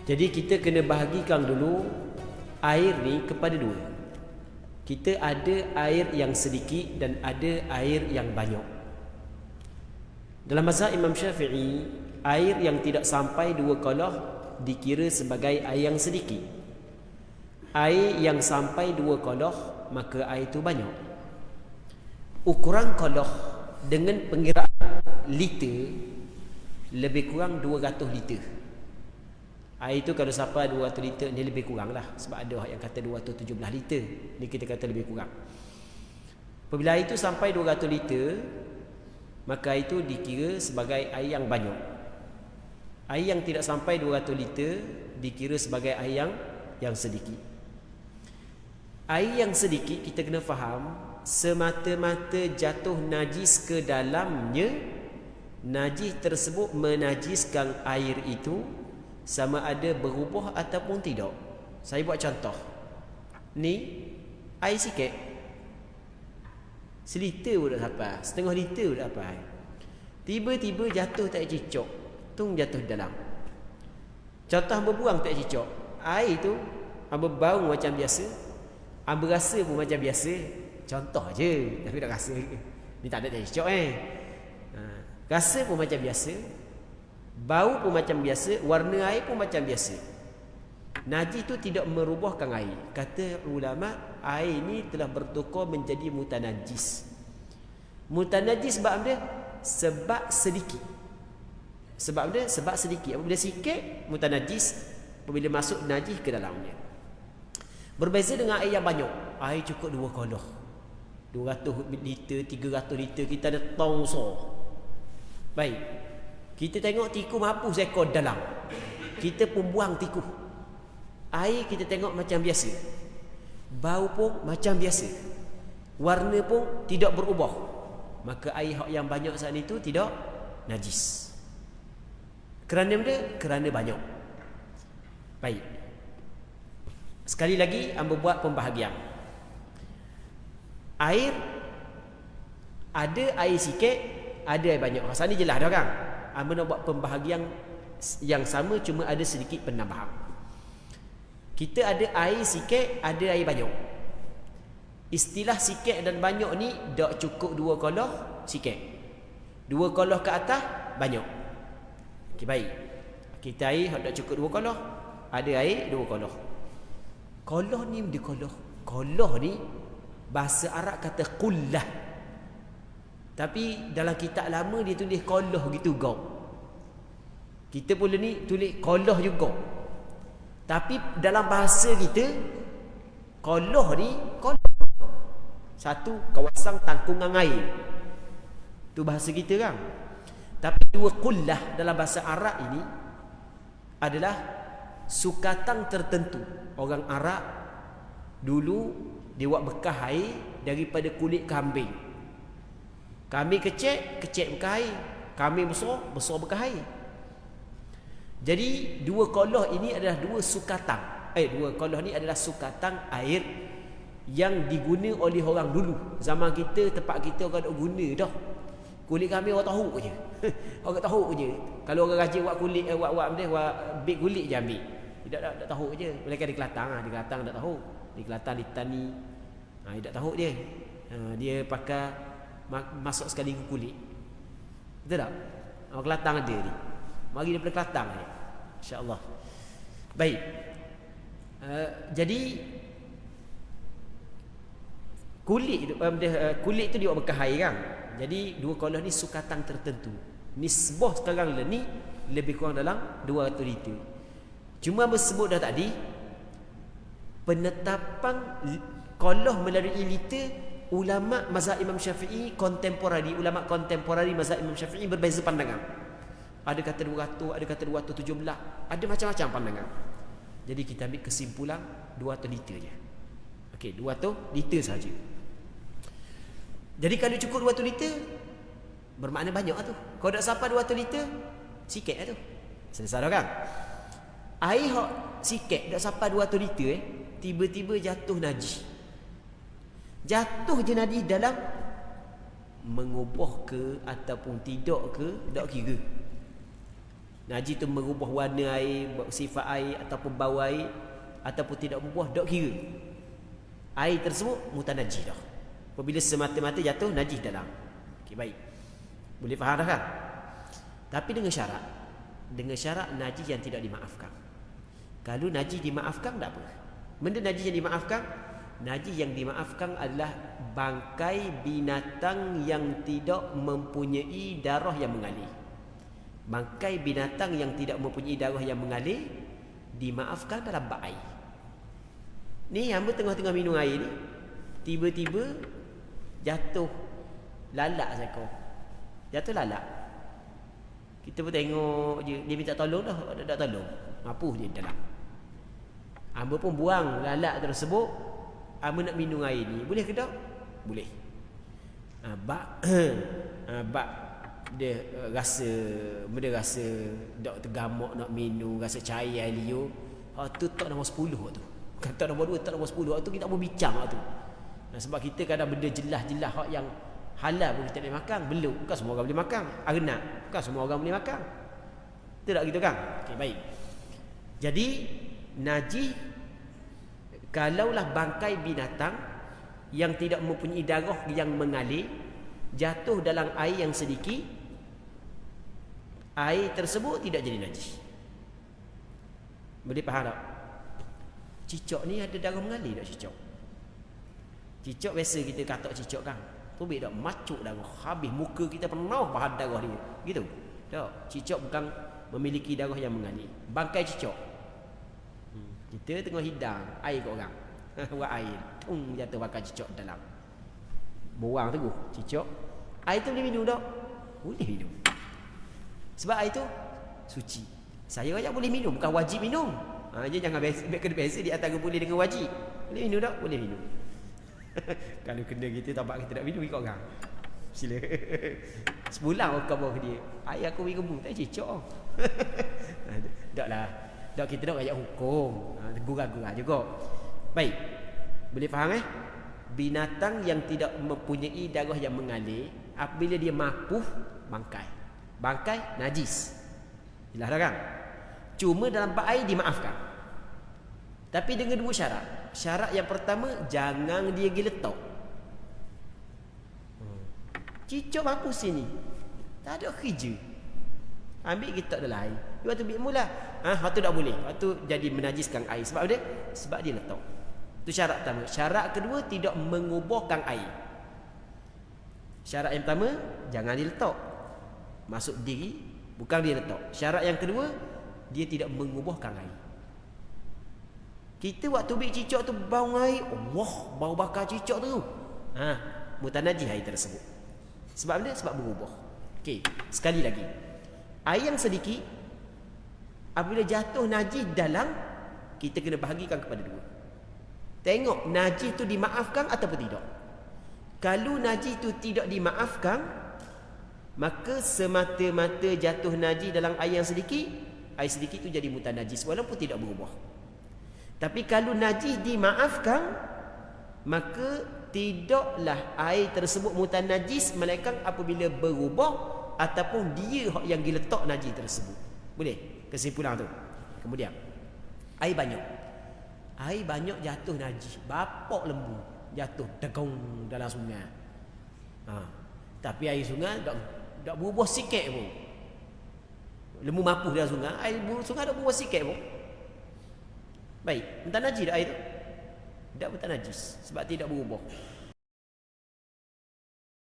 Jadi kita kena bahagikan dulu air ni kepada dua. Kita ada air yang sedikit dan ada air yang banyak. Dalam mazhab Imam Syafi'i, air yang tidak sampai 2 qadah dikira sebagai air yang sedikit. Air yang sampai 2 qadah, maka air itu banyak. Ukuran qadah dengan pengiraan liter lebih kurang 200 liter. Air itu kalau sampai 200 liter ni lebih kurang lah, sebab ada yang kata 217 liter. Ni kita kata lebih kurang. Apabila air itu sampai 200 liter, maka itu dikira sebagai air yang banyak. Air yang tidak sampai 200 liter dikira sebagai air yang sedikit. Air yang sedikit kita kena faham, semata-mata jatuh najis ke dalamnya, najis tersebut menajiskan air itu, sama ada berubah ataupun tidak. Saya buat contoh. Ni air sikit, seliter pun tak sampai, setengah liter pun tak sampai. Tiba-tiba jatuh tak cicak, tung jatuh dalam. Contoh hamba buang tak cicak, air tu hamba bau macam biasa, hamba rasa pun macam biasa. Contoh je, tapi tak rasa. Ni tak ada tak cicak Rasa pun macam biasa, bau pun macam biasa, warna air pun macam biasa. Najis itu tidak merubahkan air. Kata ulama, air ini telah bertukar menjadi mutanajis. Mutanajis sebab dia? Sebab sedikit. Sebab dia? Sebab sedikit. Apabila sikit, mutanajis. Apabila masuk najis ke dalamnya. Berbeza dengan air yang banyak. Air cukup 2 qadah, 200 liter, 300 liter. Kita ada tong so. Baik, kita tengok tikus mampu seekor dalam, kita pun buang tikus. Air kita tengok macam biasa, bau pun macam biasa, warna pun tidak berubah. Maka air yang banyak saat itu tidak najis. Kerana dia? Kerana banyak. Baik, sekali lagi hamba buat pembahagian. Air, ada air sikit, ada air banyak. Pasal ni jelas dah kan. Hamba nak buat pembahagian yang sama, cuma ada sedikit penambahan. Kita ada air sikit, ada air banyak. Istilah sikit dan banyak ni tak cukup 2 qadah sikit, 2 qadah ke atas banyak. Okey, baik. Kita air tak cukup 2 qadah, ada air 2 qadah. Qadah ni dia qadah. Qadah ni bahasa Arab kata qullah. Tapi dalam kitab lama dia tulis qalah gitu gau. Kita pula ni tulis qalah juga. Tapi dalam bahasa kita, qalah ni qalah, satu kawasan tangkungan air. Tu bahasa kita kan. Tapi 2 qullah dalam bahasa Arab ini adalah sukatan tertentu. Orang Arab dulu dia buat bekas air daripada kulit kambing. Kambing kecil, kecil bekas air. Kambing besar, besar bekas air. Jadi 2 qadah ini adalah 2 sukatan. 2 qadah ni adalah sukatan air yang diguna oleh orang dulu. Zaman kita, tempat kita orang tak guna dah. Kulit kambing orang tahu je. Orang tahu je. Kalau orang rajin buat kulit, buat beg kulit je ambil. Tak tahu je. Mereka di Kelantan, di Kelantan tak tahu. Di Kelantan, di Tani, dia tak tahu dia. Dia pakai masuk sekali ke kulit. Betul tak? Orang Kelantan ada ni. Mari daripada Kelantan ni, insya-Allah. Baik. Jadi kulit tu dia buat bekas air kan. Jadi 2 qadah ni sukatan tertentu. Nisbah sekarang ni lebih kurang dalam 200 liter. Cuma bersebut dah tadi, penetapan qadah melalui liter, ulama mazhab Imam Syafi'i kontemporari, ulama kontemporari mazhab Imam Syafi'i berbeza pandangan. Ada kata 200, ada kata 217, ada macam-macam pandangan. Jadi kita ambil kesimpulan 200 liter je. Okey, 200 liter saja. Jadi kalau cukup 200 liter, bermakna banyak lah tu. Kalau tak sampai 200 liter, sikit lah tu. Selesai dah kan? Air hok sikit tak sampai 200 liter tiba-tiba jatuh najis. Jatuh je najis dalam, mengubah ke ataupun tidak ke, tak kira. Najis tu merubah warna air, sifat air ataupun bau air ataupun tidak berubah, dok kira. Air tersebut mutanajis dah. Apabila semata-mata jatuh najis dalam. Okey, baik. Boleh faham dah kan? Tapi dengan syarat. Dengan syarat najis yang tidak dimaafkan. Kalau najis dimaafkan tak apa. Benda najis yang dimaafkan, najis yang dimaafkan adalah bangkai binatang yang tidak mempunyai darah yang mengalir. Bangkai binatang yang tidak mempunyai darah yang mengalir dimaafkan dalam bak air. Ni hamba tengah-tengah minum air ni, tiba-tiba jatuh lalak seekor. Jatuh lalak. Kita pun tengok je, dia minta tolong dah, tak tolong. Mapuh dia dalam. Hamba pun buang lalak tersebut. Hamba nak minum air ni, boleh ke tak? Boleh. Bak bak dia rasa dak tergamak nak minum, rasa cair air liur. Tu tak nombor 10 tu. Kan tak nombor 2, tak nombor 10. Tu kita pun bincang tu. Sebab kita kadang benda jelas-jelas hak yang halal pun kita boleh makan, belum. Bukan semua orang boleh makan. Arnab, bukan semua orang boleh makan. Tidak gitu kan? Okey, baik. Jadi najis kalaulah bangkai binatang yang tidak mempunyai darah yang mengalir jatuh dalam air yang sedikit, air tersebut tidak jadi najis. Boleh faham tak? Cicak ni ada darah mengalir tak cicak? Cicak biasa kita katak cicak kan. Tubik tak macuk darah, habis muka kita penuh bahan darah dia. Gitu. Tak, cicak bukan memiliki darah yang mengalir. Bangkai cicak. Kita tengah hidang air kat orang. Buat air. Jatuh bangkai cicak dalam. Buang terus cicak. Air tu boleh minum tak? Boleh minum. Sebab air tu suci. Saya raya boleh minum, bukan wajib minum. Dia jangan kena biasa di antara boleh dengan wajib. Boleh minum tak? Boleh minum. Kalau kena kita tampak kita nak minum ikut orang. Sila. Sebulan orang bawa ke dia. Air aku minum tak cicak. Taklah. Tak, kita nak ayat hukum. Gurau-gurau juga. Baik. Boleh faham Binatang yang tidak mempunyai darah yang mengalir, apabila dia mapuh, bangkai. Bangkai najis. Jelas dah kan? Cuma dalam bak air dimaafkan. Tapi dengan dua syarat. Syarat yang pertama, jangan dia geletok. Cicak mapuh sini, tak ada kerja. Ambil kita dalam air. Dia tu ambil mula. Waktu tak boleh. Waktu jadi menajiskan air. Sebab dia? Sebab dia letak. Itu syarat pertama. Syarat kedua, tidak mengubahkan air. Syarat yang pertama, jangan diletak. Masuk diri, bukan dia letak. Syarat yang kedua, dia tidak mengubahkan air. Kita waktu ambil cicak tu bau air, Allah, bau bakar cicak tu. Mutanajis air tersebut. Sebab dia? Sebab berubah. Okey, sekali lagi. Air yang sedikit, apabila jatuh najis dalam, kita kena bahagikan kepada dua. Tengok najis tu dimaafkan ataupun tidak. Kalau najis tu tidak dimaafkan, maka semata-mata jatuh najis dalam air yang sedikit, air sedikit tu jadi mutanajis walaupun tidak berubah. Tapi kalau najis dimaafkan, maka tidaklah air tersebut mutanajis melainkan apabila berubah ataupun dia yang diletak najis tersebut. Boleh? Kesimpulan tu. Kemudian air banyak. Air banyak jatuh najis, bapak lembu jatuh tegong dalam sungai. Tapi air sungai tak berubah sikit pun. Lembu mapuh dalam sungai, air sungai tak berubah sikit pun. Baik, entah najis dah air tu? Tak najis sebab tidak berubah.